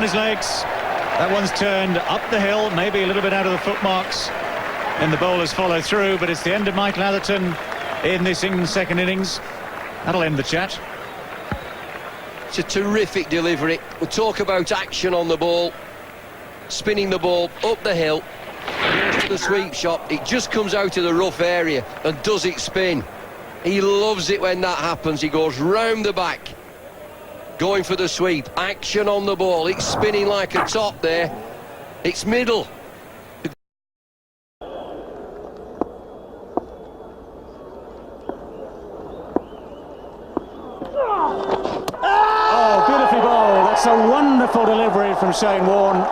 his legs. That one's turned up the hill, maybe a little bit out of the footmarks, and the bowlers follow through, but it's the end of Michael Atherton in this second innings. That'll end the chat. It's a terrific delivery. We talk about action on the ball, spinning the ball up the hill, goes to the sweep shot. It just comes out of the rough area and does it spin. He loves it when that happens. He goes round the back, going for the sweep. Action on the ball. It's spinning like a top there. It's middle. Oh, beautifully bowled. That's a wonderful delivery from Shane Warne.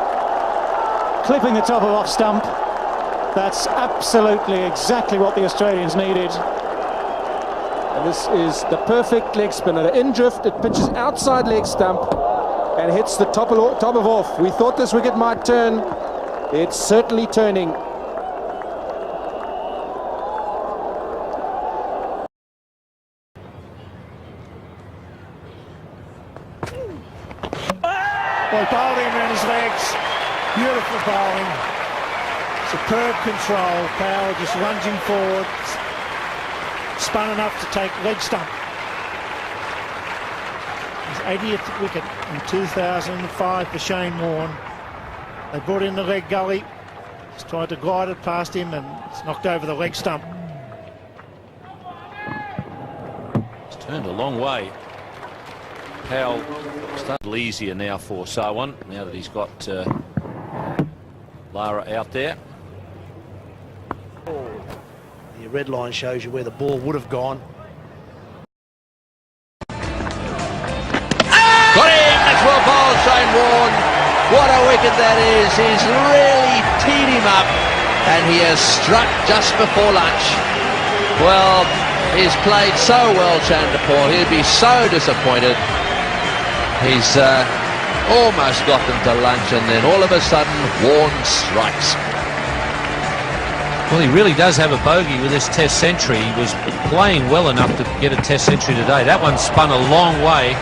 Clipping the top of off stump. That's absolutely exactly what the Australians needed. And this is the perfect leg spinner. In drift, it pitches outside leg stump and hits the top of off. We thought this wicket might turn. It's certainly turning. Well, bowling around his legs. Beautiful bowling. Superb control. Powell just lunging forward. Spun enough to take leg stump. His 80th wicket in 2005 for Shane Warne. They brought in the leg gully. Just tried to glide it past him and it's knocked over the leg stump. It's turned a long way. Powell started easier now for Sarwan, now that he's got Lara out there. The red line shows you where the ball would have gone. Got him! That's well bowled, Shane Warne. What a wicket that is. He's really teed him up and he has struck just before lunch. Well, he's played so well, Chanderpaul. He'll be so disappointed. He's almost got them to lunch and then all of a sudden Warne strikes. Well, he really does have a bogey with this Test century. He was playing well enough to get a Test century today. That one spun a long way.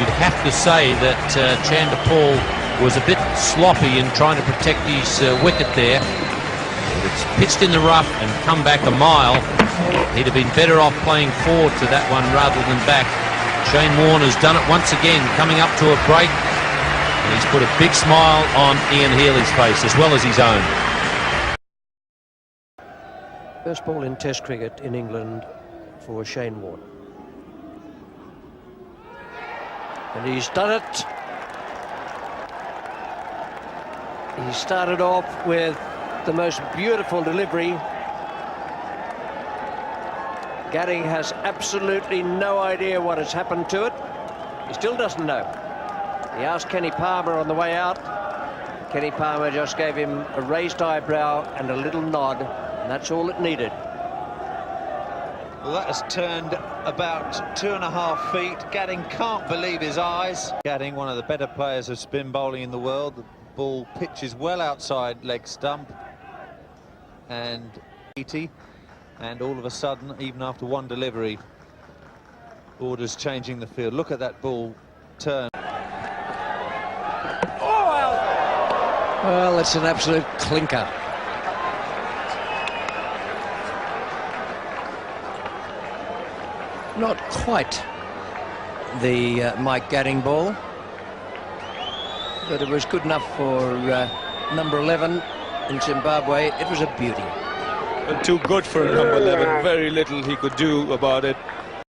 You'd have to say that Chanderpaul was a bit sloppy in trying to protect his wicket there. It's pitched in the rough and come back a mile. He'd have been better off playing forward to that one rather than back. Shane Warne has done it once again, coming up to a break. And he's put a big smile on Ian Healy's face as well as his own. First ball in Test cricket in England for Shane Warne. And he's done it. He started off with the most beautiful delivery. Gatting has absolutely no idea what has happened to it. He still doesn't know. He asked Kenny Palmer on the way out. Kenny Palmer just gave him a raised eyebrow and a little nod. And that's all it needed. Well, that has turned about 2.5 feet. Gatting can't believe his eyes. Gatting, one of the better players of spin bowling in the world. The ball pitches well outside leg stump. And 80. And all of a sudden, even after one delivery, orders changing the field. Look at that ball turn. Well, it's an absolute clinker. Not quite the Mike Gatting ball, but it was good enough for number 11 in Zimbabwe. It was a beauty. Too good for number 11. Very little he could do about it.